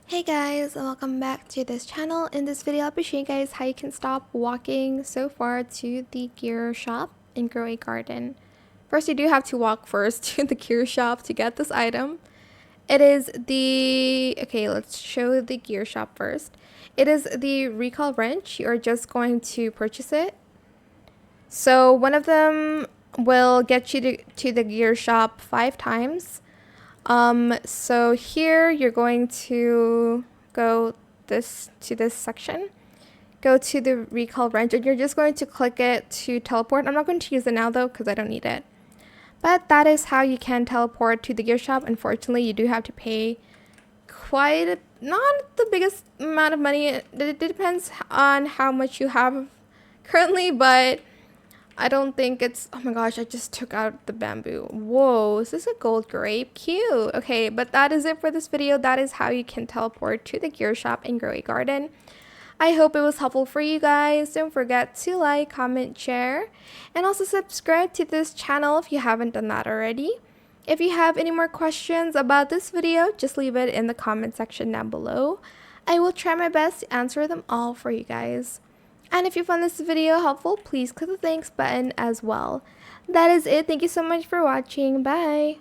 Hey guys, and welcome back to this channel. In this video, I'll be showing you guys how you can stop walking so far to the gear shop and grow a garden. First, you do have to walk first to the gear shop to get this item. It is okay, let's show the gear shop first. It is the recall wrench. You're just going to purchase it. So one of them will get you to the gear shop 5 times. So here you're going to go to this section, go to the recall wrench, and you're just going to click it to teleport. I'm not going to use it now though, because I don't need it. But that is how you can teleport to the gear shop. Unfortunately, you do have to pay not the biggest amount of money. It depends on how much you have currently, but I don't think it's... Oh my gosh, I just took out the bamboo. Whoa, is this a gold grape? Cute. Okay, but that is it for this video. That is how you can teleport to the gear shop and grow a garden. I hope it was helpful for you guys. Don't forget to like, comment, share, and also subscribe to this channel if you haven't done that already. If you have any more questions about this video, just leave it in the comment section down below. I will try my best to answer them all for you guys. And if you found this video helpful, please click the thanks button as well. That is it. Thank you so much for watching. Bye.